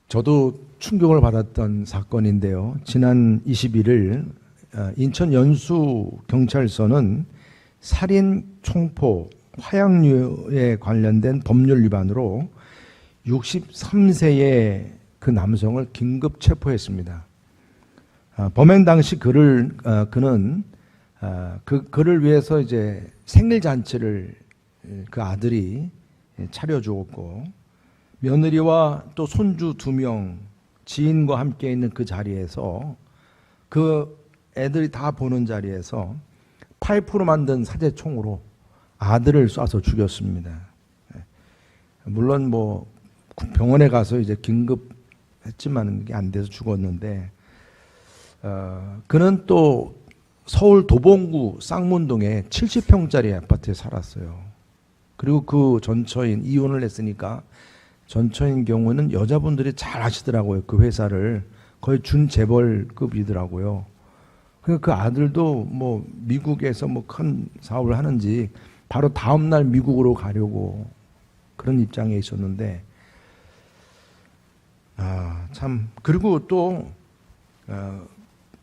저도 충격을 받았던 사건인데요. 지난 21일 인천 연수경찰서는 살인, 총포, 화약류에 관련된 법률 위반으로 63세의 그 남성을 긴급 체포했습니다. 범행 당시 그는 그를 위해서 이제 생일 잔치를 그 아들이 차려주었고, 며느리와 또 손주 2명, 지인과 함께 있는 그 자리에서, 그 애들이 다 보는 자리에서 파이프로 만든 사제총으로 아들을 쏴서 죽였습니다. 물론 뭐 병원에 가서 이제 긴급했지만 이게 안 돼서 죽었는데, 그는 또 서울 도봉구 쌍문동에 70평짜리 아파트에 살았어요. 그리고 그 전처인, 이혼을 했으니까 전처인 경우는 여자분들이 잘 아시더라고요. 그 회사를 거의 준재벌급이더라고요. 그 아들도 뭐 미국에서 뭐 큰 사업을 하는지 바로 다음날 미국으로 가려고 그런 입장에 있었는데, 참. 그리고 또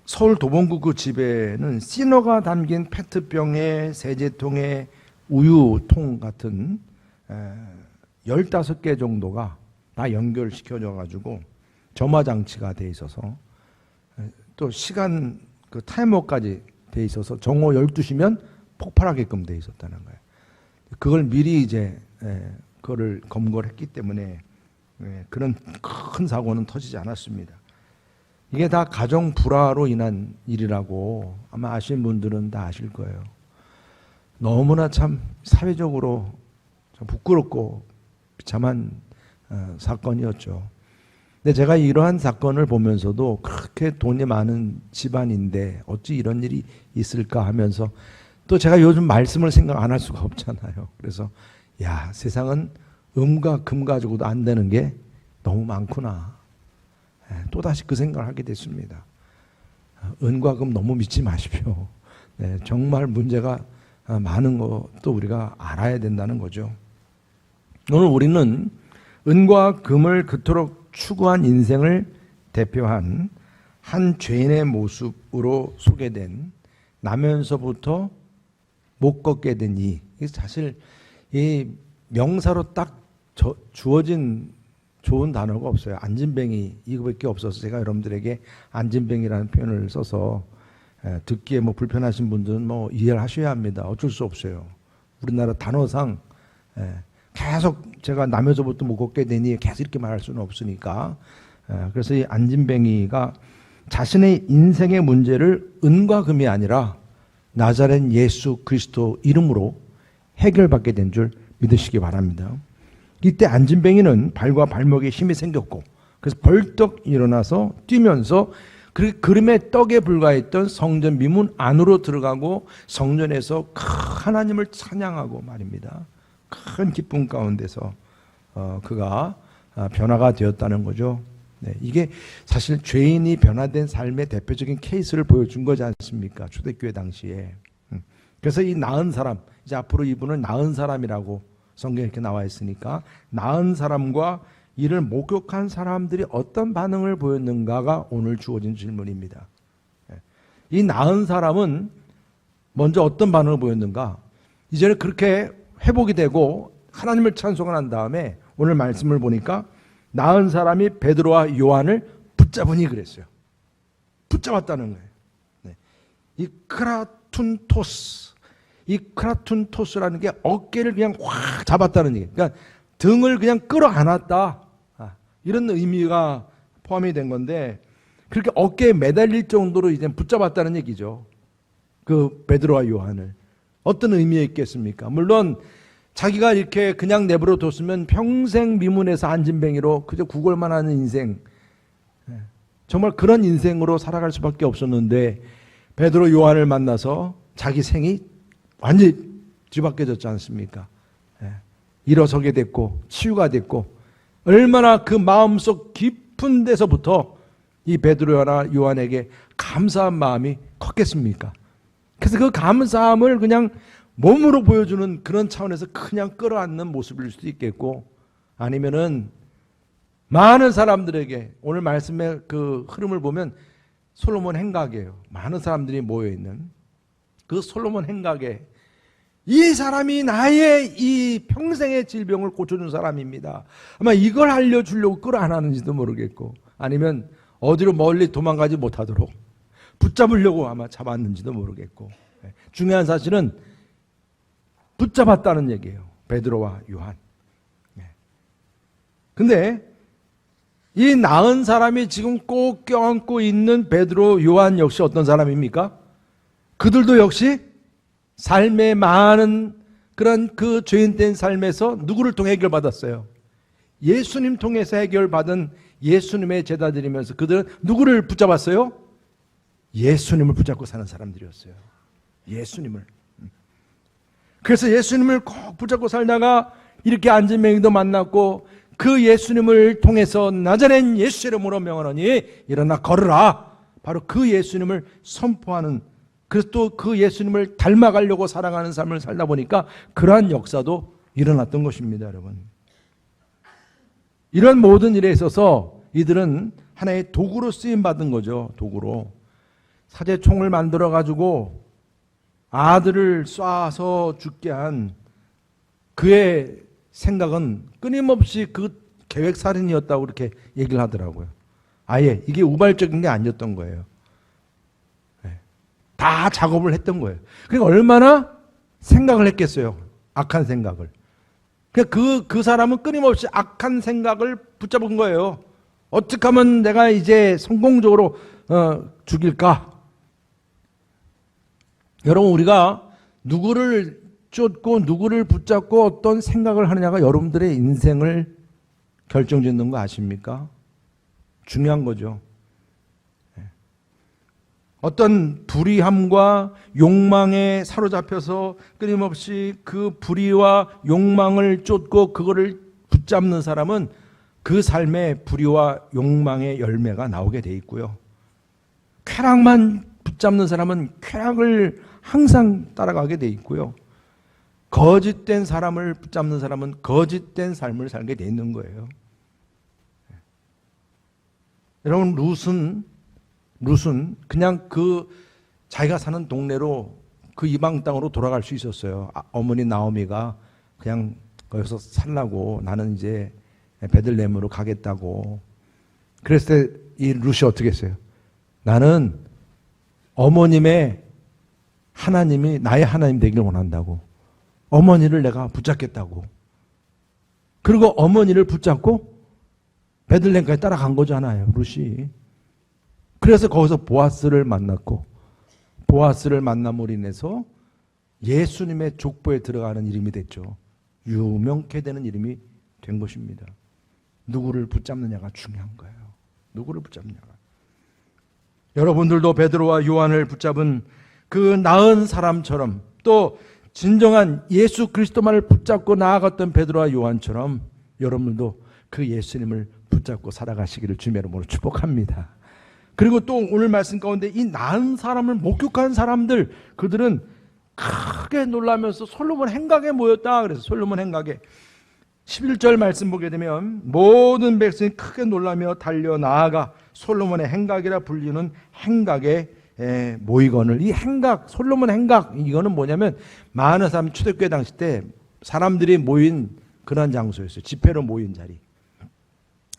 서울 도봉구 그 집에는 시너가 담긴 페트병에 세제통에 우유통 같은 15개 정도가 다 연결시켜져 가지고 점화장치가 돼 있어서, 또 시간 그 타이머까지 돼 있어서 정오 12시면 폭발하게끔 돼 있었다는 거예요. 그걸 미리 이제 그거를 검거를 했기 때문에 그런 큰 사고는 터지지 않았습니다. 이게 다 가정 불화로 인한 일이라고 아마 아시는 분들은 다 아실 거예요. 너무나 참 사회적으로 참 부끄럽고 비참한 사건이었죠. 근데 제가 이러한 사건을 보면서도 그렇게 돈이 많은 집안인데 어찌 이런 일이 있을까 하면서, 또 제가 요즘 말씀을 생각 안 할 수가 없잖아요. 그래서 야, 세상은 음과 금 가지고도 안 되는 게 너무 많구나. 또다시 그 생각을 하게 됐습니다. 은과 금 너무 믿지 마십시오. 정말 문제가 많은 것도 우리가 알아야 된다는 거죠. 오늘 우리는 은과 금을 그토록 추구한 인생을 대표한 한 죄인의 모습으로 소개된 나면서부터 못 걷게 된 이, 사실 이 명사로 딱 주어진 좋은 단어가 없어요. 안진뱅이 이거밖에 없어서 제가 여러분들에게 안진뱅이라는 표현을 써서 듣기에 뭐 불편하신 분들은 뭐 이해를 하셔야 합니다. 어쩔 수 없어요. 우리나라 단어상 계속 제가 남에서부터 못 걷게 되니 계속 이렇게 말할 수는 없으니까, 그래서 이 안진뱅이가 자신의 인생의 문제를 은과 금이 아니라 나자렛 예수 그리스도 이름으로 해결받게 된 줄 믿으시기 바랍니다. 이때 안진뱅이는 발과 발목에 힘이 생겼고, 그래서 벌떡 일어나서 뛰면서 그 그림의 떡에 불과했던 성전 미문 안으로 들어가고 성전에서 하나님을 찬양하고 말입니다. 큰 기쁨 가운데서 그가 변화가 되었다는 거죠. 이게 사실 죄인이 변화된 삶의 대표적인 케이스를 보여준 거지 않습니까? 초대교회 당시에. 그래서 이 나은 사람, 이제 앞으로 이분을 나은 사람이라고 성경에 이렇게 나와 있으니까, 나은 사람과 이를 목격한 사람들이 어떤 반응을 보였는가가 오늘 주어진 질문입니다. 이 나은 사람은 먼저 어떤 반응을 보였는가? 이제는 그렇게 회복이 되고 하나님을 찬송한 다음에 오늘 말씀을 보니까 나은 사람이 베드로와 요한을 붙잡으니 그랬어요. 붙잡았다는 거예요. 이 크라툰토스라는 게 어깨를 그냥 확 잡았다는 얘기예요. 그러니까 등을 그냥 끌어안았다, 이런 의미가 포함이 된 건데, 그렇게 어깨에 매달릴 정도로 이제 붙잡았다는 얘기죠. 그 베드로와 요한을. 어떤 의미가 있겠습니까? 물론 자기가 이렇게 그냥 내버려 뒀으면 평생 미문에서 안진뱅이로 그저 구걸만 하는 인생, 정말 그런 인생으로 살아갈 수밖에 없었는데, 베드로 요한을 만나서 자기 생이 완전히 뒤바뀌어졌지 않습니까? 일어서게 됐고 치유가 됐고, 얼마나 그 마음속 깊은 데서부터 이 베드로나 요한에게 감사한 마음이 컸겠습니까? 그래서 그 감사함을 그냥 몸으로 보여주는 그런 차원에서 그냥 끌어안는 모습일 수도 있겠고, 아니면은 많은 사람들에게 오늘 말씀의 그 흐름을 보면 솔로몬 행각이에요. 많은 사람들이 모여있는 그 솔로몬 행각에 이 사람이 나의 이 평생의 질병을 고쳐준 사람입니다. 아마 이걸 알려주려고 끌어안았는지도 모르겠고, 아니면 어디로 멀리 도망가지 못하도록 붙잡으려고 아마 잡았는지도 모르겠고, 중요한 사실은 붙잡았다는 얘기예요. 베드로와 요한. 근데 이 나은 사람이 지금 꼭 껴안고 있는 베드로, 요한 역시 어떤 사람입니까? 그들도 역시 삶의 많은 그런 그 죄인된 삶에서 누구를 통해 해결받았어요? 예수님 통해서 해결받은 예수님의 제자 드리면서 그들은 누구를 붙잡았어요? 예수님을 붙잡고 사는 사람들이었어요. 예수님을. 그래서 예수님을 꼭 붙잡고 살다가 이렇게 안진뱅이도 만났고, 그 예수님을 통해서 나자렛 예수 이름으로 명하노니 일어나 걸으라. 바로 그 예수님을 선포하는, 그래서 또 그 예수님을 닮아가려고 살아가는 삶을 살다 보니까 그러한 역사도 일어났던 것입니다, 여러분. 이런 모든 일에 있어서 이들은 하나의 도구로 쓰임 받은 거죠. 도구로. 사제총을 만들어 가지고 아들을 쏴서 죽게 한 그의 생각은 끊임없이 그 계획살인이었다고 그렇게 얘기를 하더라고요. 아예 이게 우발적인 게 아니었던 거예요. 다 작업을 했던 거예요. 그러니까 얼마나 생각을 했겠어요. 악한 생각을. 그 사람은 끊임없이 악한 생각을 붙잡은 거예요. 어떻게 하면 내가 이제 성공적으로 죽일까? 여러분, 우리가 누구를 쫓고 누구를 붙잡고 어떤 생각을 하느냐가 여러분들의 인생을 결정짓는 거 아십니까? 중요한 거죠. 어떤 불의함과 욕망에 사로잡혀서 끊임없이 그 불의와 욕망을 쫓고 그거를 붙잡는 사람은 그 삶의 불의와 욕망의 열매가 나오게 돼 있고요. 쾌락만 붙잡는 사람은 쾌락을 항상 따라가게 돼 있고요. 거짓된 사람을 붙잡는 사람은 거짓된 삶을 살게 돼 있는 거예요. 여러분, 룻은 그냥 그 자기가 사는 동네로 그 이방 땅으로 돌아갈 수 있었어요. 어머니 나오미가 그냥 거기서 살라고, 나는 이제 베들레헴으로 가겠다고. 그랬을 때 이 룻이 어떻게 했어요? 나는 어머님의 하나님이 나의 하나님 되기를 원한다고. 어머니를 내가 붙잡겠다고. 그리고 어머니를 붙잡고 베들레헴까지 따라간 거잖아요, 룻이. 그래서 거기서 보아스를 만났고, 보아스를 만남으로 인해서 예수님의 족보에 들어가는 이름이 됐죠. 유명케 되는 이름이 된 것입니다. 누구를 붙잡느냐가 중요한 거예요. 누구를 붙잡느냐가. 여러분들도 베드로와 요한을 붙잡은 그 나은 사람처럼, 또 진정한 예수 그리스도만을 붙잡고 나아갔던 베드로와 요한처럼 여러분들도 그 예수님을 붙잡고 살아가시기를 주님의 이름으로 축복합니다. 그리고 또 오늘 말씀 가운데 이 나은 사람을 목격한 사람들, 그들은 크게 놀라면서 솔로몬 행각에 모였다. 그래서 솔로몬 행각에 11절 말씀 보게 되면 모든 백성이 크게 놀라며 달려 나아가 솔로몬의 행각이라 불리는 행각에 모이거늘. 이 행각, 솔로몬 행각, 이거는 뭐냐면 많은 사람, 초대교회 당시 때 사람들이 모인 그런 장소였어요. 집회로 모인 자리.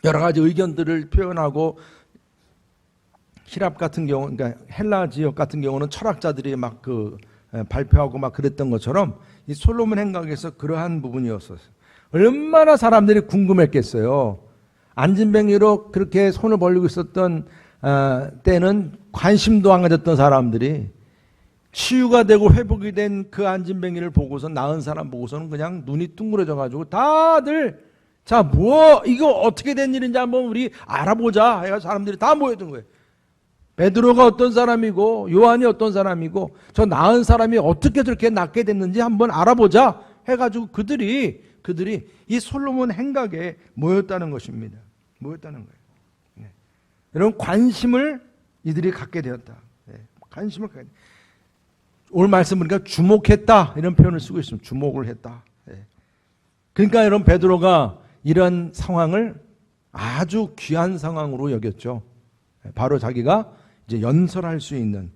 여러 가지 의견들을 표현하고, 히랍 같은 경우, 그러니까 헬라 지역 같은 경우는 철학자들이 막 발표하고 막 그랬던 것처럼 이 솔로몬 행각에서 그러한 부분이었어요. 얼마나 사람들이 궁금했겠어요. 안진뱅이로 그렇게 손을 벌리고 있었던 때는 관심도 안 가졌던 사람들이 치유가 되고 회복이 된 그 안진뱅이를 보고서, 나은 사람 보고서는 그냥 눈이 둥그러져 가지고 다들, 자, 이거 어떻게 된 일인지 한번 우리 알아보자 해서 사람들이 다 모였던 거예요. 베드로가 어떤 사람이고 요한이 어떤 사람이고 저 나은 사람이 어떻게 저렇게 낫게 됐는지 한번 알아보자 해가지고 그들이 이 솔로몬 행각에 모였다는 것입니다. 모였다는 거예요. 네. 여러분, 관심을 이들이 갖게 되었다. 네. 관심을 갖게. 오늘 말씀 보니까 주목했다 이런 표현을 쓰고 있습니다. 주목을 했다. 네. 그러니까 여러분, 베드로가 이런 상황을 아주 귀한 상황으로 여겼죠. 바로 자기가 이제 연설할 수 있는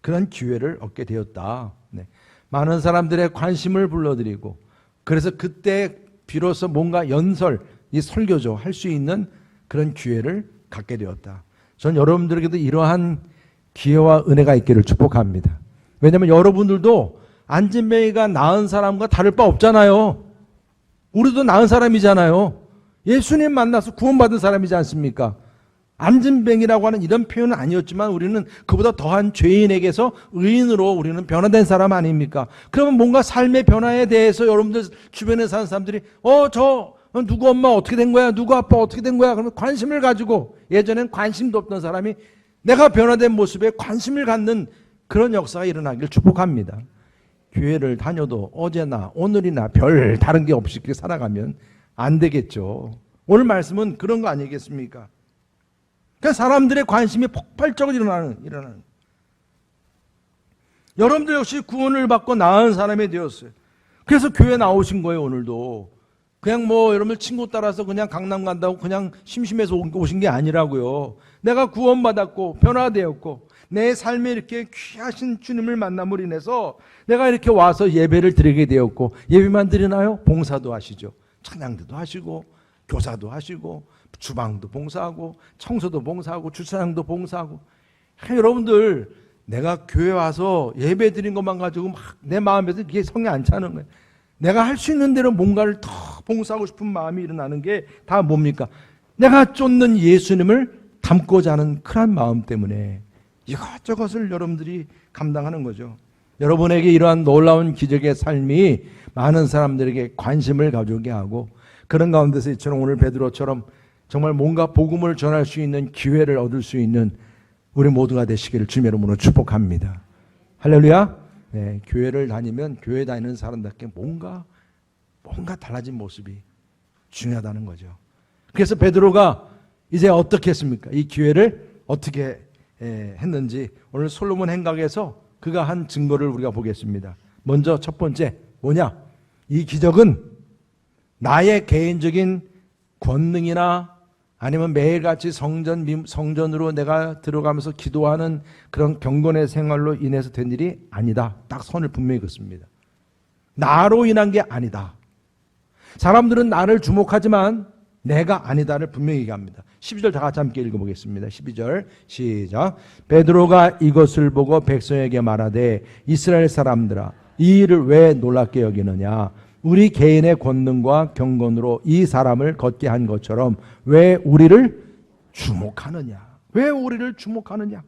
그런 기회를 얻게 되었다. 네. 많은 사람들의 관심을 불러들이고, 그래서 그때 비로소 뭔가 연설, 이 설교죠, 할 수 있는 그런 기회를 갖게 되었다. 전 여러분들에게도 이러한 기회와 은혜가 있기를 축복합니다. 왜냐하면 여러분들도 안진뱅이가 나은 사람과 다를 바 없잖아요. 우리도 나은 사람이잖아요. 예수님 만나서 구원받은 사람이지 않습니까? 안진뱅이라고 하는 이런 표현은 아니었지만 우리는 그보다 더한 죄인에게서 의인으로 우리는 변화된 사람 아닙니까? 그러면 뭔가 삶의 변화에 대해서 여러분들 주변에 사는 사람들이 저 누구 엄마 어떻게 된 거야? 누구 아빠 어떻게 된 거야? 그러면 관심을 가지고, 예전엔 관심도 없던 사람이 내가 변화된 모습에 관심을 갖는 그런 역사가 일어나길 축복합니다. 교회를 다녀도 어제나 오늘이나 별 다른 게 없이 그렇게 살아가면 안 되겠죠. 오늘 말씀은 그런 거 아니겠습니까? 그러니까 사람들의 관심이 폭발적으로 일어나는. 여러분들 역시 구원을 받고 나은 사람이 되었어요. 그래서 교회 나오신 거예요. 오늘도 그냥 여러분들 친구 따라서 그냥 강남 간다고 그냥 심심해서 오신 게 아니라고요. 내가 구원받았고 변화되었고 내 삶에 이렇게 귀하신 주님을 만남으로 인해서 내가 이렇게 와서 예배를 드리게 되었고, 예배만 드리나요? 봉사도 하시죠. 찬양도 하시고 교사도 하시고 주방도 봉사하고 청소도 봉사하고 주차장도 봉사하고. 여러분들 내가 교회 와서 예배 드린 것만 가지고 막 내 마음에서 이게 성에 안 차는 거예요. 내가 할 수 있는 대로 뭔가를 더 봉사하고 싶은 마음이 일어나는 게 다 뭡니까? 내가 쫓는 예수님을 닮고자 하는 그런 마음 때문에 이것저것을 여러분들이 감당하는 거죠. 여러분에게 이러한 놀라운 기적의 삶이 많은 사람들에게 관심을 가져오게 하고, 그런 가운데서 이처럼 오늘 베드로처럼 정말 뭔가 복음을 전할 수 있는 기회를 얻을 수 있는 우리 모두가 되시기를 주님의 이름으로 축복합니다. 할렐루야. 네, 교회를 다니면 교회 다니는 사람답게 뭔가 달라진 모습이 중요하다는 거죠. 그래서 베드로가 이제 어떻게 했습니까? 이 기회를 어떻게 했는지 오늘 솔로몬 행각에서 그가 한 증거를 우리가 보겠습니다. 먼저 첫 번째 뭐냐? 이 기적은 나의 개인적인 권능이나 아니면 매일같이 성전으로 내가 들어가면서 기도하는 그런 경건의 생활로 인해서 된 일이 아니다. 딱 선을 분명히 긋습니다. 나로 인한 게 아니다. 사람들은 나를 주목하지만 내가 아니다를 분명히 얘기합니다. 12절 다 같이 함께 읽어보겠습니다. 12절 시작. 베드로가 이것을 보고 백성에게 말하되 이스라엘 사람들아, 이 일을 왜 놀랍게 여기느냐? 우리 개인의 권능과 경건으로 이 사람을 걷게 한 것처럼 왜 우리를 주목하느냐? 왜 우리를 주목하느냐?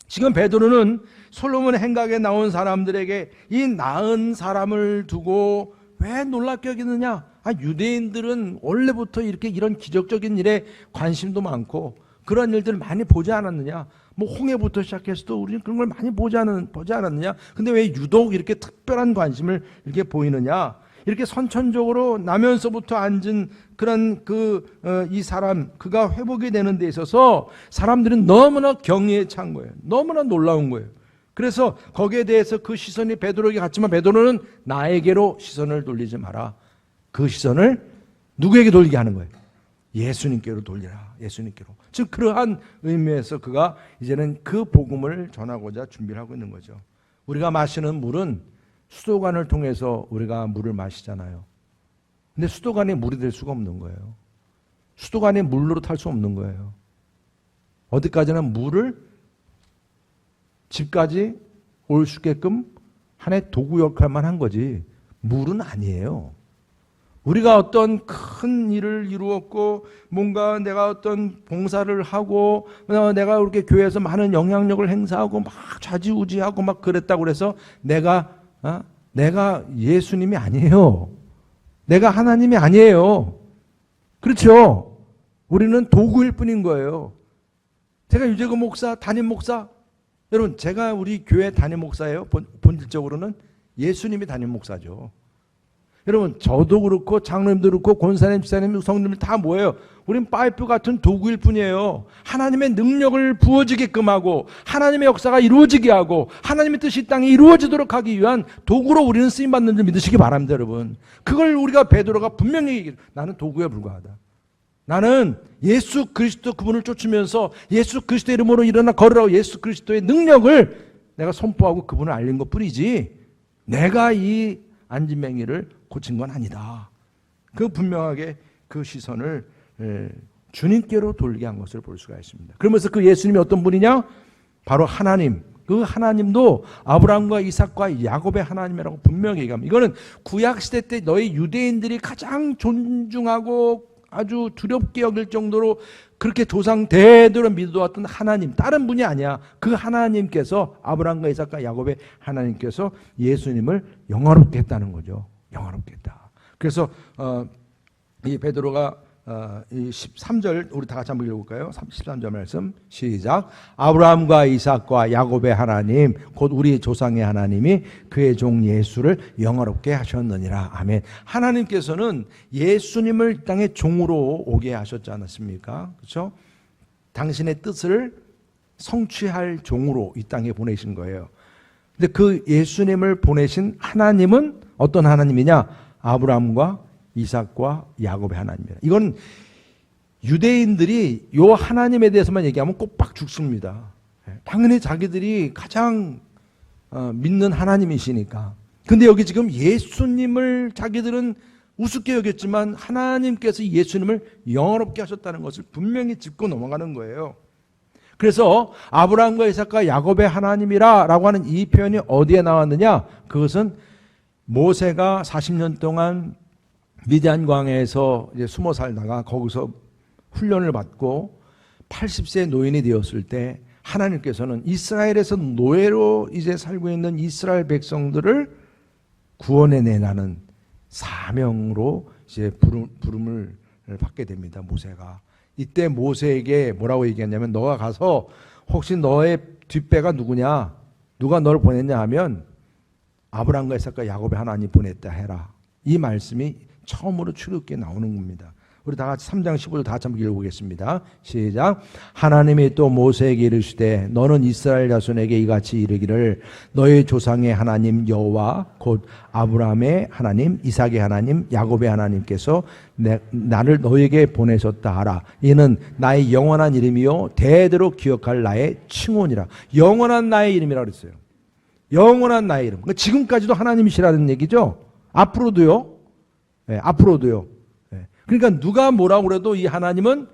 지금 베드로는 솔로몬 행각에 나온 사람들에게 이 나은 사람을 두고 왜 놀랍게 여기느냐? 유대인들은 원래부터 이런 기적적인 일에 관심도 많고 그런 일들을 많이 보지 않았느냐? 홍해부터 시작해서도 우리는 그런 걸 많이 보지 않았느냐? 근데 왜 유독 이렇게 특별한 관심을 이렇게 보이느냐? 이렇게 선천적으로 나면서부터 앉은 그런 이 사람, 그가 회복이 되는 데 있어서 사람들은 너무나 경의에 찬 거예요. 너무나 놀라운 거예요. 그래서 거기에 대해서 그 시선이 베드로에게 갔지만 베드로는 나에게로 시선을 돌리지 마라. 그 시선을 누구에게 돌리게 하는 거예요? 예수님께로 돌리라. 예수님께로. 즉 그러한 의미에서 그가 이제는 그 복음을 전하고자 준비를 하고 있는 거죠. 우리가 마시는 물은 수도관을 통해서 우리가 물을 마시잖아요. 근데 수도관이 물이 될 수가 없는 거예요. 수도관이 물로 탈 수 없는 거예요. 어디까지나 물을 집까지 올 수 있게끔 하나의 도구 역할만 한 거지 물은 아니에요. 우리가 어떤 큰 일을 이루었고 뭔가 내가 어떤 봉사를 하고 내가 이렇게 교회에서 많은 영향력을 행사하고 막 좌지우지하고 막 그랬다고 그래서 내가 예수님이 아니에요. 내가 하나님이 아니에요. 그렇죠? 우리는 도구일 뿐인 거예요. 제가 유재근 목사, 담임 목사, 여러분 제가 우리 교회 담임 목사예요. 본질적으로는 예수님이 담임 목사죠. 여러분 저도 그렇고 장로님도 그렇고 권사님, 집사님, 성도님 다 뭐예요? 우린 파이프 같은 도구일 뿐이에요. 하나님의 능력을 부어지게끔 하고 하나님의 역사가 이루어지게 하고 하나님의 뜻이 이 땅에 이루어지도록 하기 위한 도구로 우리는 쓰임받는 줄 믿으시기 바랍니다. 여러분 그걸 우리가 베드로가 분명히 얘기해요. 나는 도구에 불과하다. 나는 예수 그리스도 그분을 쫓으면서 예수 그리스도의 이름으로 일어나 걸으라고 예수 그리스도의 능력을 내가 선포하고 그분을 알린 것뿐이지 내가 이 안진뱅이를 고친 건 아니다. 그 분명하게 그 시선을 주님께로 돌리게 한 것을 볼 수가 있습니다. 그러면서 그 예수님이 어떤 분이냐? 바로 하나님. 그 하나님도 아브라함과 이삭과 야곱의 하나님이라고 분명히 얘기합니다. 이거는 구약시대 때 너희 유대인들이 가장 존중하고 아주 두렵게 여길 정도로 그렇게 조상 대대로 믿어왔던 하나님, 다른 분이 아니야. 그 하나님께서 아브라함과 이삭과 야곱의 하나님께서 예수님을 영화롭게 했다는 거죠. 영화롭게 했다. 그래서 이 베드로가 이 13절 우리 다 같이 한번 읽어볼까요? 13절 말씀 시작. 아브라함과 이삭과 야곱의 하나님 곧 우리 조상의 하나님이 그의 종 예수를 영화롭게 하셨느니라. 아멘. 하나님께서는 예수님을 땅에 종으로 오게 하셨지 않았습니까? 그렇죠? 당신의 뜻을 성취할 종으로 이 땅에 보내신 거예요. 근데 그 예수님을 보내신 하나님은 어떤 하나님이냐? 아브라함과 이삭과 야곱의 하나님이라. 이건 유대인들이 요 하나님에 대해서만 얘기하면 꼭박 죽습니다. 당연히 자기들이 가장 믿는 하나님이시니까. 근데 여기 지금 예수님을 자기들은 우습게 여겼지만 하나님께서 예수님을 영화롭게 하셨다는 것을 분명히 짚고 넘어가는 거예요. 그래서 아브라함과 이삭과 야곱의 하나님이라 라고 하는 이 표현이 어디에 나왔느냐? 그것은 모세가 40년 동안 미디안 광야에서 이제 숨어 살다가 거기서 훈련을 받고 80세 노인이 되었을 때 하나님께서는 이스라엘에서 노예로 이제 살고 있는 이스라엘 백성들을 구원해 내라는 사명으로 이제 부름을 받게 됩니다. 모세가. 이때 모세에게 뭐라고 얘기했냐면 너가 가서 혹시 너의 뒷배가 누구냐? 누가 너를 보냈냐 하면 아브라함과 이삭과 야곱의 하나님 보냈다 해라. 이 말씀이 처음으로 출애굽기에 나오는 겁니다. 우리 다 같이 3장 15절 다 같이 한번 읽어보겠습니다. 시작. 하나님이 또 모세에게 이르시되 너는 이스라엘 자손에게 이같이 이르기를 너희 조상의 하나님 여호와 곧 아브라함의 하나님 이삭의 하나님 야곱의 하나님께서 나를 너에게 보내셨다 하라. 이는 나의 영원한 이름이요 대대로 기억할 나의 칭혼이라. 영원한 나의 이름이라고 그랬어요. 영원한 나의 이름. 그러니까 지금까지도 하나님이시라는 얘기죠. 앞으로도요. 네, 앞으로도요. 네. 그러니까 누가 뭐라고 그래도 이 하나님은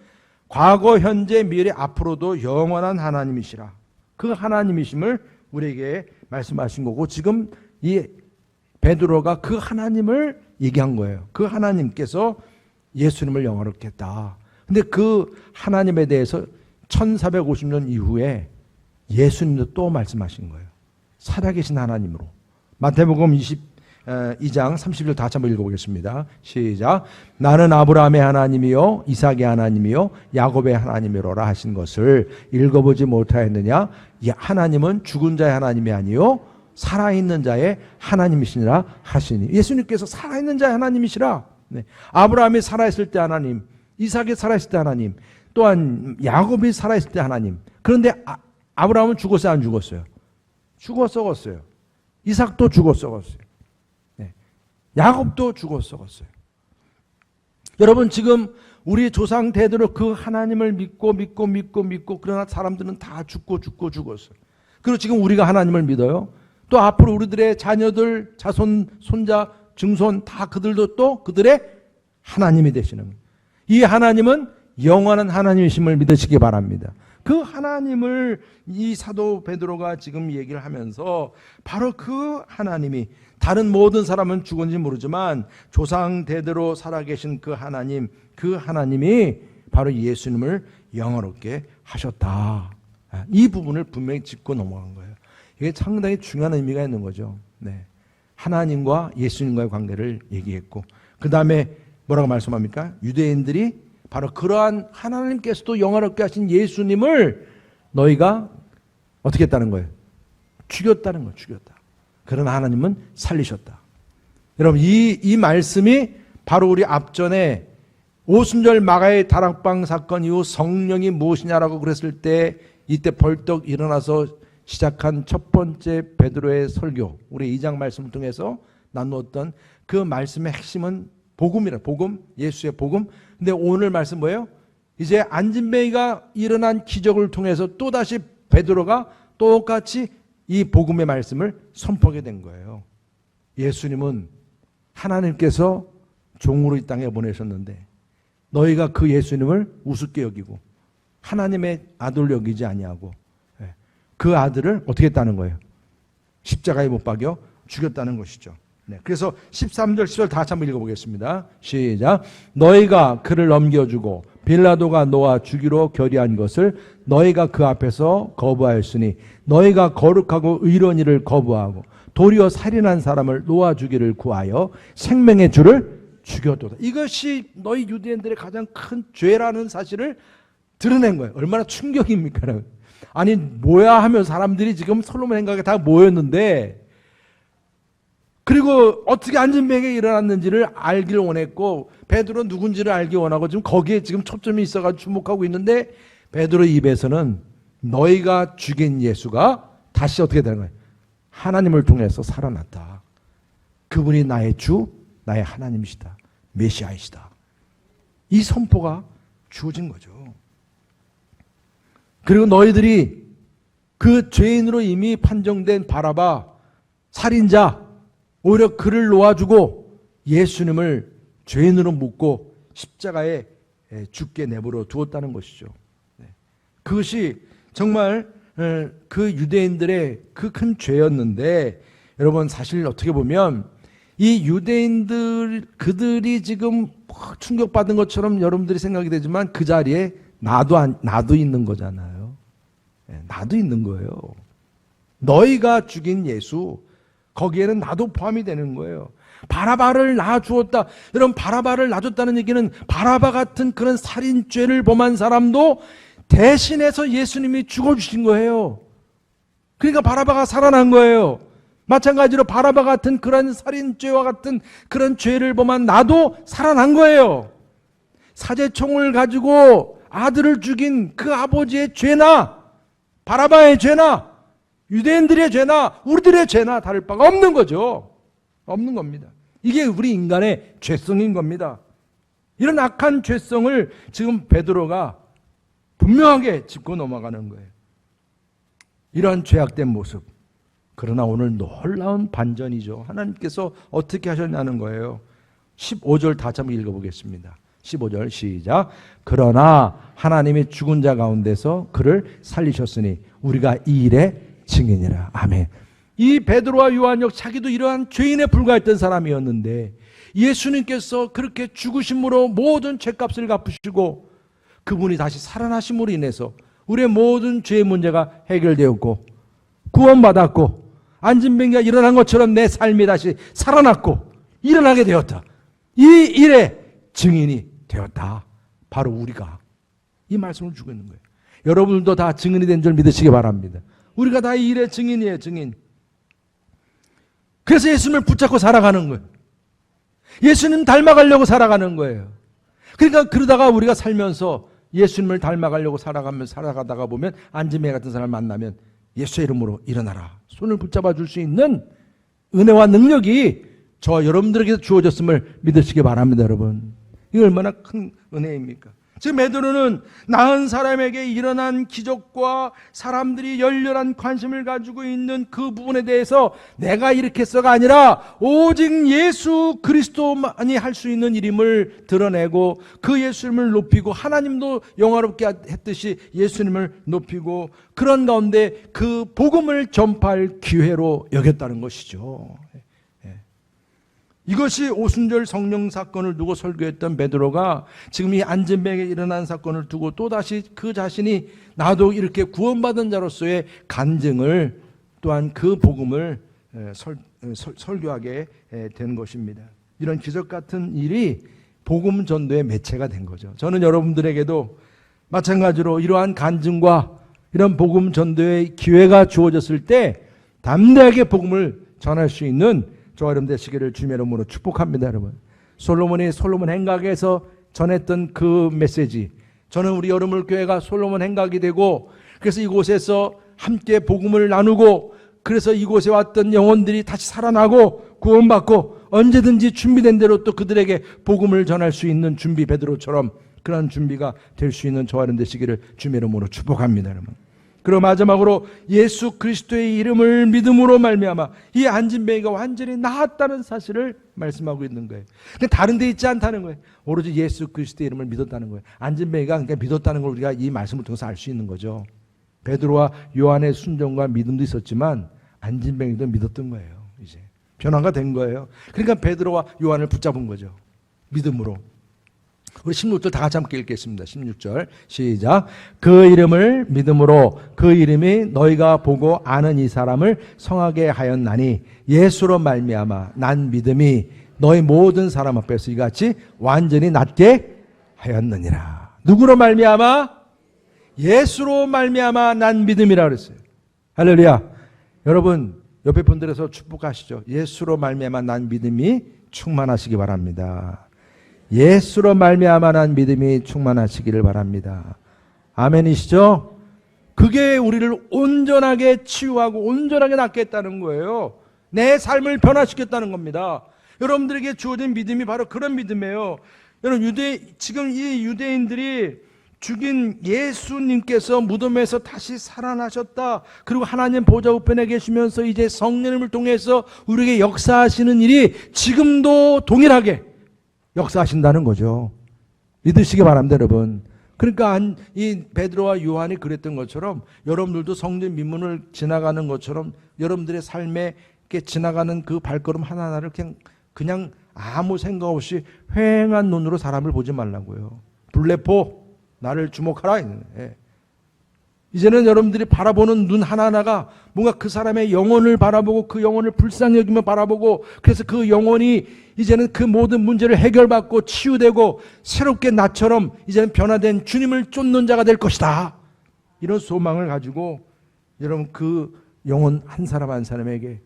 과거, 현재, 미래, 앞으로도 영원한 하나님이시라. 그 하나님이심을 우리에게 말씀하신 거고 지금 이 베드로가 그 하나님을 얘기한 거예요. 그 하나님께서 예수님을 영화롭게 했다. 근데 그 하나님에 대해서 1450년 이후에 예수님도 또 말씀하신 거예요. 살아계신 하나님으로. 마태복음 22장 30절 다 같이 한번 읽어보겠습니다. 시작. 나는 아브라함의 하나님이요 이삭의 하나님이요 야곱의 하나님이로라 하신 것을 읽어보지 못하였느냐? 이 하나님은 죽은 자의 하나님이 아니요 살아있는 자의 하나님이시니라 하시니. 예수님께서 살아있는 자의 하나님이시라. 네. 아브라함이 살아있을 때 하나님, 이삭이 살아있을 때 하나님, 또한 야곱이 살아있을 때 하나님. 그런데 아브라함은 죽었어요 안 죽었어요? 죽어 썩었어요. 이삭도 죽어 썩었어요. 네. 야곱도 죽어 썩었어요. 여러분 지금 우리 조상 대대로 그 하나님을 믿고 그러나 사람들은 다 죽었어요. 그리고 지금 우리가 하나님을 믿어요. 또 앞으로 우리들의 자녀들, 자손, 손자, 증손 다 그들도 또 그들의 하나님이 되시는 거예요. 이 하나님은 영원한 하나님이심을 믿으시기 바랍니다. 그 하나님을 이 사도 베드로가 지금 얘기를 하면서 바로 그 하나님이 다른 모든 사람은 죽은지 모르지만 조상 대대로 살아계신 그 하나님이 바로 예수님을 영화롭게 하셨다. 이 부분을 분명히 짚고 넘어간 거예요. 이게 상당히 중요한 의미가 있는 거죠. 네. 하나님과 예수님과의 관계를 얘기했고 그 다음에 뭐라고 말씀합니까? 유대인들이 바로 그러한 하나님께서도 영화롭게 하신 예수님을 너희가 어떻게 했다는 거예요? 죽였다는 거예요. 죽였다. 그러나 하나님은 살리셨다. 여러분 이 말씀이 바로 우리 앞전에 오순절 마가의 다락방 사건 이후 성령이 무엇이냐라고 그랬을 때 이때 벌떡 일어나서 시작한 첫 번째 베드로의 설교, 우리 2장 말씀을 통해서 나누었던 그 말씀의 핵심은 복음이라, 복음, 예수의 복음. 근데 오늘 말씀 뭐예요? 이제 안진뱅이가 일어난 기적을 통해서 또다시 베드로가 똑같이 이 복음의 말씀을 선포하게 된 거예요. 예수님은 하나님께서 종으로 이 땅에 보내셨는데 너희가 그 예수님을 우습게 여기고 하나님의 아들 여기지 아니하고 그 아들을 어떻게 했다는 거예요? 십자가에 못 박여 죽였다는 것이죠. 네, 그래서 13절 10절 다시 한번 읽어보겠습니다. 시작. 너희가 그를 넘겨주고 빌라도가 놓아 주기로 결의한 것을 너희가 그 앞에서 거부하였으니 너희가 거룩하고 의로운 일을 거부하고 도리어 살인한 사람을 놓아주기를 구하여 생명의 주를 죽였도다. 이것이 너희 유대인들의 가장 큰 죄라는 사실을 드러낸 거예요. 얼마나 충격입니까? 아니 뭐야 하면 사람들이 지금 솔로몬 행각에 다 모였는데, 그리고 어떻게 안진뱅이가 일어났는지를 알기를 원했고 베드로 누군지를 알기 원하고 지금 거기에 지금 초점이 있어가지고 주목하고 있는데, 베드로 입에서는 너희가 죽인 예수가 다시 어떻게 되는 거예요? 하나님을 통해서 살아났다. 그분이 나의 주, 나의 하나님이시다. 메시아이시다. 이 선포가 주어진 거죠. 그리고 너희들이 그 죄인으로 이미 판정된 바라바 살인자, 오히려 그를 놓아주고 예수님을 죄인으로 묻고 십자가에 죽게 내버려 두었다는 것이죠. 그것이 정말 그 유대인들의 그 큰 죄였는데, 여러분 사실 어떻게 보면 이 유대인들 그들이 지금 충격받은 것처럼 여러분들이 생각이 되지만 그 자리에 나도 있는 거잖아요. 나도 있는 거예요. 너희가 죽인 예수, 거기에는 나도 포함이 되는 거예요. 바라바를 놔주었다. 여러분 바라바를 놔줬다는 얘기는 바라바 같은 그런 살인죄를 범한 사람도 대신해서 예수님이 죽어주신 거예요. 그러니까 바라바가 살아난 거예요. 마찬가지로 바라바 같은 그런 살인죄와 같은 그런 죄를 범한 나도 살아난 거예요. 사제총을 가지고 아들을 죽인 그 아버지의 죄나 바라바의 죄나 유대인들의 죄나 우리들의 죄나 다를 바가 없는 거죠. 없는 겁니다. 이게 우리 인간의 죄성인 겁니다. 이런 악한 죄성을 지금 베드로가 분명하게 짚고 넘어가는 거예요. 이런 죄악된 모습. 그러나 오늘 놀라운 반전이죠. 하나님께서 어떻게 하셨냐는 거예요. 15절 다시 한번 읽어보겠습니다. 15절 시작. 그러나 하나님이 죽은 자 가운데서 그를 살리셨으니 우리가 이 일의 증인이라. 아멘. 이 베드로와 요한역 자기도 이러한 죄인에 불과했던 사람이었는데 예수님께서 그렇게 죽으심으로 모든 죄값을 갚으시고 그분이 다시 살아나심으로 인해서 우리의 모든 죄의 문제가 해결되었고 구원받았고 안진뱅이가 일어난 것처럼 내 삶이 다시 살아났고 일어나게 되었다. 이 일의 증인이 되었다. 바로 우리가 이 말씀을 주고 있는 거예요. 여러분들도 다 증인이 된 줄 믿으시기 바랍니다. 우리가 다 이 일의 증인이에요. 증인. 그래서 예수님을 붙잡고 살아가는 거예요. 예수님 닮아가려고 살아가는 거예요. 그러니까 그러다가 우리가 살면서 예수님을 닮아가려고 살아가다가 보면 안진뱅이 같은 사람을 만나면 예수의 이름으로 일어나라. 손을 붙잡아 줄 수 있는 은혜와 능력이 저와 여러분들에게 주어졌음을 믿으시기 바랍니다. 여러분. 이게 얼마나 큰 은혜입니까? 지금 베드로는 나은 사람에게 일어난 기적과 사람들이 열렬한 관심을 가지고 있는 그 부분에 대해서 내가 이렇게 해서가 아니라 오직 예수 그리스도만이 할 수 있는 일임을 드러내고 그 예수님을 높이고 하나님도 영화롭게 했듯이 예수님을 높이고 그런 가운데 그 복음을 전파할 기회로 여겼다는 것이죠. 이것이 오순절 성령 사건을 두고 설교했던 베드로가 지금 이 안진뱅이에 일어난 사건을 두고 또다시 그 자신이 나도 이렇게 구원받은 자로서의 간증을 또한 그 복음을 설교하게 된 것입니다. 이런 기적 같은 일이 복음 전도의 매체가 된 거죠. 저는 여러분들에게도 마찬가지로 이러한 간증과 이런 복음 전도의 기회가 주어졌을 때 담대하게 복음을 전할 수 있는 저와 여러분 되시기를 주님의 이름으로 축복합니다. 여러분, 솔로몬이 솔로몬 행각에서 전했던 그 메시지, 저는 우리 여러분 교회가 솔로몬 행각이 되고 그래서 이곳에서 함께 복음을 나누고 그래서 이곳에 왔던 영혼들이 다시 살아나고 구원받고 언제든지 준비된 대로 또 그들에게 복음을 전할 수 있는 준비, 베드로처럼 그런 준비가 될 수 있는 저와 여러분 되시기를 주의 이름으로 축복합니다. 여러분. 그리고 마지막으로 예수 그리스도의 이름을 믿음으로 말미암아 이 안진뱅이가 완전히 나았다는 사실을 말씀하고 있는 거예요. 그냥 다른 데 있지 않다는 거예요. 오로지 예수 그리스도의 이름을 믿었다는 거예요. 안진뱅이가 그러니까 믿었다는 걸 우리가 이 말씀을 통해서 알 수 있는 거죠. 베드로와 요한의 순종과 믿음도 있었지만 안진뱅이도 믿었던 거예요. 이제 변화가 된 거예요. 그러니까 베드로와 요한을 붙잡은 거죠. 믿음으로. 우리 16절 다 같이 함께 읽겠습니다. 16절 시작. 그 이름을 믿음으로 그 이름이 너희가 보고 아는 이 사람을 성하게 하였나니 예수로 말미암아 난 믿음이 너희 모든 사람 앞에서 이같이 완전히 낫게 하였느니라. 누구로 말미암아? 예수로 말미암아 난 믿음이라 그랬어요. 할렐루야. 여러분 옆에 분들에서 축복하시죠. 예수로 말미암아 난 믿음이 충만하시기 바랍니다. 예수로 말미암아 난 믿음이 충만하시기를 바랍니다. 아멘이시죠? 그게 우리를 온전하게 치유하고 온전하게 낫게 했다는 거예요. 내 삶을 변화시켰다는 겁니다. 여러분들에게 주어진 믿음이 바로 그런 믿음이에요. 여러분 지금 이 유대인들이 죽인 예수님께서 무덤에서 다시 살아나셨다. 그리고 하나님 보좌 우편에 계시면서 이제 성령님을 통해서 우리에게 역사하시는 일이 지금도 동일하게 역사하신다는 거죠. 믿으시기 바랍니다, 여러분. 그러니까 이 베드로와 요한이 그랬던 것처럼 여러분들도 성령 민문을 지나가는 것처럼 여러분들의 삶에 지나가는 그 발걸음 하나하나를 그냥 아무 생각 없이 휑한 눈으로 사람을 보지 말라고요. 불레포 나를 주목하라. 이제는 여러분들이 바라보는 눈 하나하나가 뭔가 그 사람의 영혼을 바라보고 그 영혼을 불쌍히 여기며 바라보고 그래서 그 영혼이 이제는 그 모든 문제를 해결받고 치유되고 새롭게 나처럼 이제는 변화된 주님을 쫓는 자가 될 것이다. 이런 소망을 가지고 여러분 그 영혼 한 사람 한 사람에게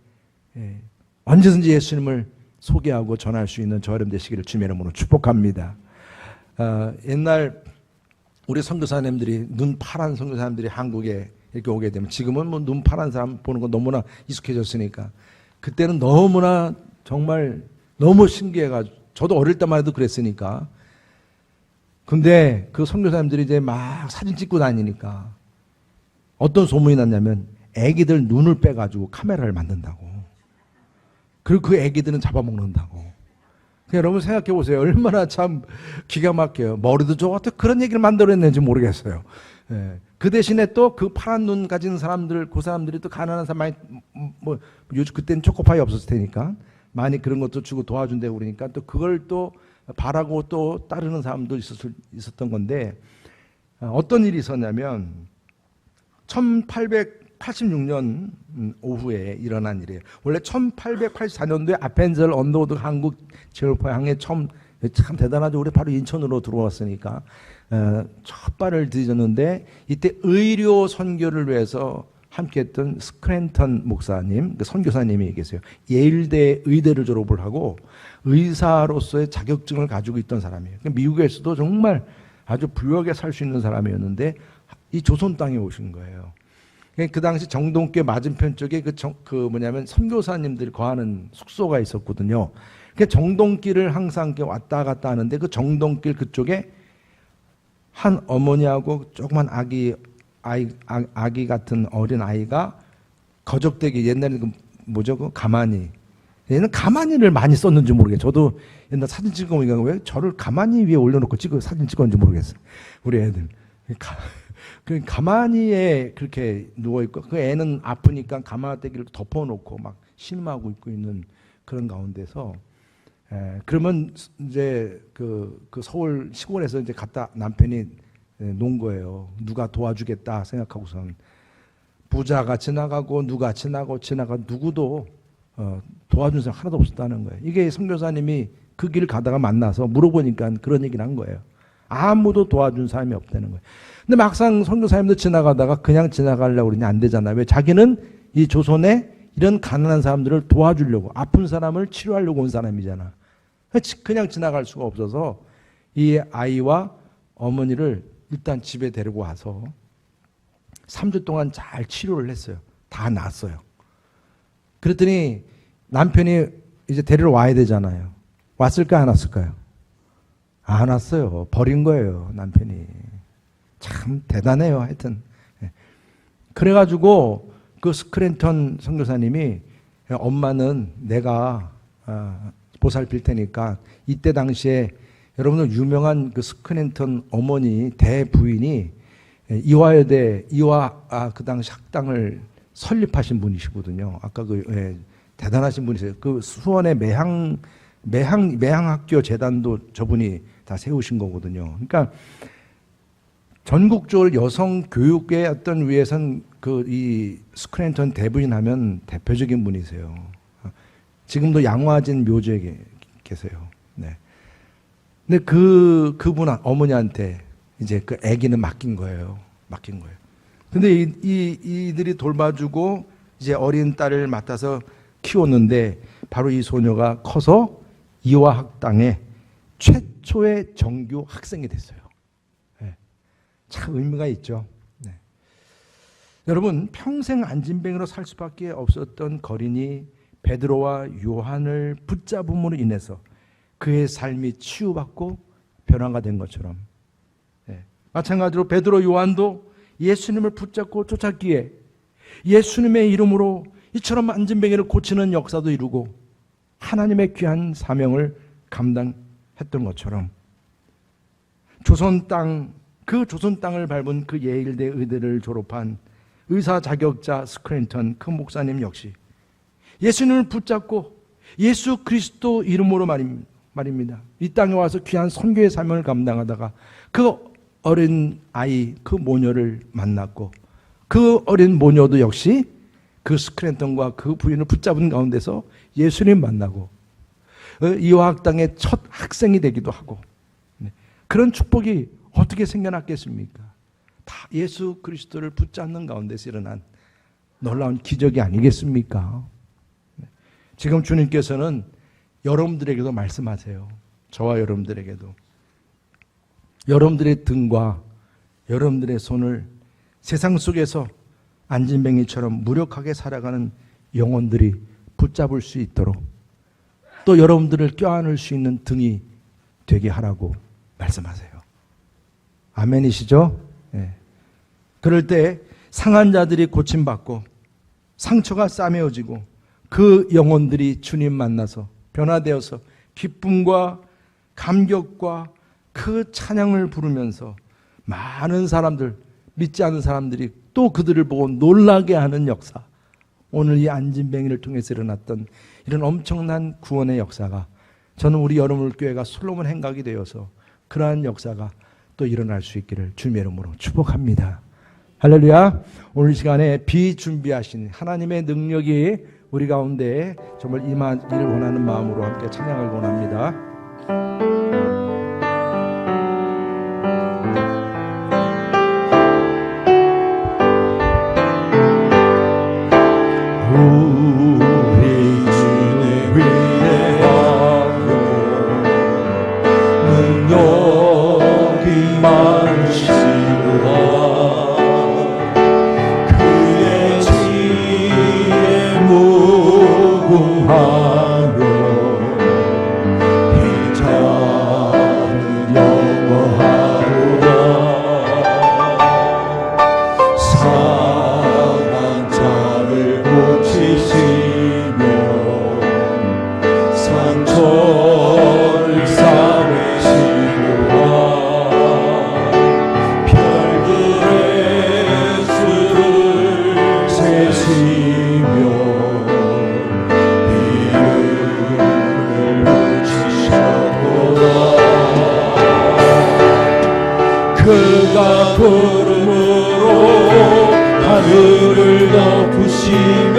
언제든지 예수님을 소개하고 전할 수 있는 저 여러분 되시기를 주님의 이름으로 축복합니다. 옛날 우리 선교사님들이 눈 파란 선교사님들이 한국에 이렇게 오게 되면 지금은 뭐 눈 파란 사람 보는 거 너무나 익숙해졌으니까 그때는 너무나 정말 너무 신기해가지고 저도 어릴 때만 해도 그랬으니까 근데 그 선교사님들이 이제 막 사진 찍고 다니니까 어떤 소문이 났냐면 애기들 눈을 빼가지고 카메라를 만든다고 그리고 그 애기들은 잡아먹는다고 여러분 생각해 보세요. 얼마나 참 기가 막혀요. 머리도 좋았다 그런 얘기를 만들어냈는지 모르겠어요. 그 대신에 또 그 파란 눈 가진 사람들, 그 사람들이 또 가난한 사람 많이 뭐 요즘 그때는 초코파이 없었을 테니까 많이 그런 것도 주고 도와준다고 그러니까 또 그걸 또 바라고 또 따르는 사람도 있었던 건데 어떤 일이 있었냐면 1886년 오후에 일어난 일이에요. 원래 1884년도에 아펜젤 언더우드 한국 제일포항에 처음 참 대단하죠. 우리 바로 인천으로 들어왔으니까 첫 발을 디뎠는데 이때 의료 선교를 위해서 함께했던 스크랜턴 목사님, 그 선교사님이 계세요. 예일대 의대를 졸업을 하고 의사로서의 자격증을 가지고 있던 사람이에요. 미국에서도 정말 아주 부유하게 살 수 있는 사람이었는데 이 조선 땅에 오신 거예요. 그 당시 정동교 맞은편 쪽에 뭐냐면 선교사님들이 거하는 숙소가 있었거든요. 그 정동길을 항상 왔다 갔다 하는데 그 정동길 그쪽에 한 어머니하고 조그만 아기 같은 어린 아이가 거적대기 옛날에 그 뭐죠 그 가마니 얘는 가마니를 많이 썼는지 모르겠어요. 저도 옛날 사진 찍어보니까 왜 저를 가마니 위에 올려놓고 사진 찍었는지 모르겠어요. 우리 애들. 그 가마니에 그렇게 누워있고 그 애는 아프니까 가마대기를 덮어놓고 막 신음하고 있는 그런 가운데서 그러면 이제 그 서울 시골에서 이제 갔다 남편이 논 거예요. 누가 도와주겠다 생각하고선 부자가 지나가고 누가 지나가 누구도 도와준 사람 하나도 없었다는 거예요. 이게 선교사님이 그 길 가다가 만나서 물어보니까 그런 얘기를 한 거예요. 아무도 도와준 사람이 없다는 거예요. 근데 막상 선교사님도 지나가다가 그냥 지나가려고 그러니 안 되잖아요. 왜? 자기는 이 조선에 이런 가난한 사람들을 도와주려고 아픈 사람을 치료하려고 온 사람이잖아. 그냥 지나갈 수가 없어서 이 아이와 어머니를 일단 집에 데리고 와서 3주 동안 잘 치료를 했어요. 다 나았어요. 그랬더니 남편이 이제 데리러 와야 되잖아요. 왔을까요, 안 왔을까요? 안 왔어요. 버린 거예요, 남편이. 참 대단해요, 하여튼. 그래가지고 그 스크랜턴 선교사님이 엄마는 내가 보살필 테니까, 이때 당시에 여러분들 유명한 그 스크랜턴 어머니 대부인이 이화여대 그 당시 학당을 설립하신 분이시거든요. 아까 대단하신 분이세요. 그 수원의 매항학교 재단도 저분이 다 세우신 거거든요. 그러니까 전국적으로 여성 교육의 어떤 위에선 이 스크랜턴 대부인 하면 대표적인 분이세요. 지금도 양화진 묘지에 계세요. 네. 근데 그분 어머니한테 이제 그 아기는 맡긴 거예요. 근데 이들이 돌봐주고 이제 어린 딸을 맡아서 키웠는데, 바로 이 소녀가 커서 이화학당의 최초의 정규 학생이 됐어요. 네. 참 의미가 있죠. 네. 여러분, 평생 안진뱅이로 살 수밖에 없었던 거린이 베드로와 요한을 붙잡음으로 인해서 그의 삶이 치유받고 변화가 된 것처럼, 마찬가지로 베드로 요한도 예수님을 붙잡고 쫓았기에 예수님의 이름으로 이처럼 안진뱅이를 고치는 역사도 이루고 하나님의 귀한 사명을 감당했던 것처럼, 조선 땅을 밟은 그 예일대 의대를 졸업한 의사 자격자 스크랜턴 그 목사님 역시 예수님을 붙잡고 예수 그리스도 이름으로 말입니다. 이 땅에 와서 귀한 선교의 사명을 감당하다가 그 어린 아이, 그 모녀를 만났고, 그 어린 모녀도 역시 그 스크랜턴과 그 부인을 붙잡은 가운데서 예수님 만나고 이화학당의 첫 학생이 되기도 하고, 그런 축복이 어떻게 생겨났겠습니까? 다 예수 그리스도를 붙잡는 가운데서 일어난 놀라운 기적이 아니겠습니까? 지금 주님께서는 여러분들에게도 말씀하세요. 저와 여러분들에게도. 여러분들의 등과 여러분들의 손을 세상 속에서 안진뱅이처럼 무력하게 살아가는 영혼들이 붙잡을 수 있도록, 또 여러분들을 껴안을 수 있는 등이 되게 하라고 말씀하세요. 아멘이시죠? 네. 그럴 때 상한 자들이 고침받고 상처가 싸매어지고 그 영혼들이 주님 만나서 변화되어서 기쁨과 감격과 그 찬양을 부르면서 많은 사람들, 믿지 않는 사람들이 또 그들을 보고 놀라게 하는 역사, 오늘 이 안진뱅이를 통해서 일어났던 이런 엄청난 구원의 역사가, 저는 우리 여러분교회가 솔로몬 행각이 되어서 그러한 역사가 또 일어날 수 있기를 주님의 이름으로 축복합니다. 할렐루야. 오늘 이 시간에 비준비하신 하나님의 능력이 우리 가운데 정말 임하기를 원하는 마음으로 함께 찬양을 원합니다. 우리 주님 위대하며 능력이 많으시도다. 그의 지혜 무궁하며 희자는 영원하도다. 상한 자를 고치시며 상처를 싸매시도다. 별들의 수를 세시며 이름을 붙이셨도다. 그가 구름으로 하늘을 덮으시며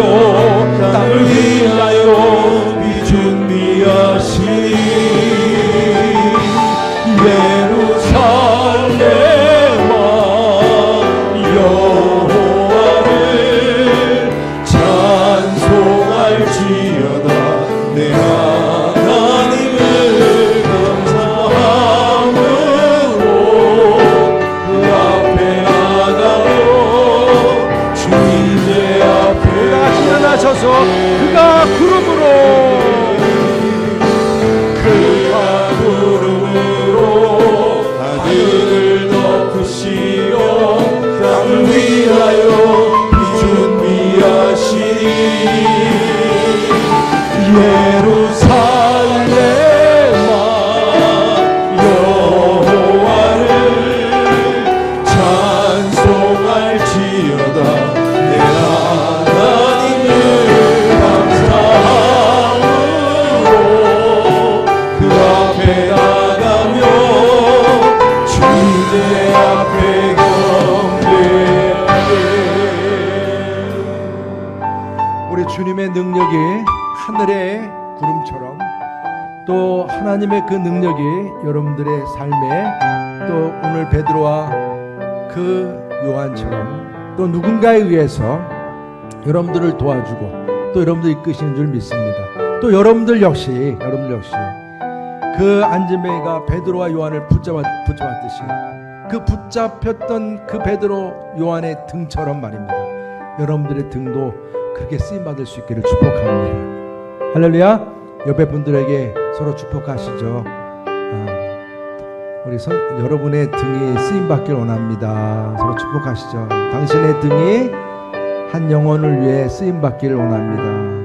땅을 위하여 비준비하시니 예루살렘아 여호와를 찬송할지어다. 내 하나님을 감사함으로 그 앞에 나가며 주님의 앞에 일어나셔서 그가 구름으로 또 하나님의 그 능력이 여러분들의 삶에 또 오늘 베드로와 그 요한처럼 또 누군가에 의해서 여러분들을 도와주고 또 여러분들 이끄시는 줄 믿습니다. 또 여러분들 역시 그 안지메가 베드로와 요한을 붙잡았듯이 그 붙잡혔던 그 베드로 요한의 등처럼 말입니다. 여러분들의 등도 그렇게 쓰임받을 수 있기를 축복합니다. 할렐루야. 옆에 분들에게 서로 축복하시죠. 우리 여러분의 등이 쓰임받길 원합니다. 서로 축복하시죠. 당신의 등이 한 영혼을 위해 쓰임받기를 원합니다.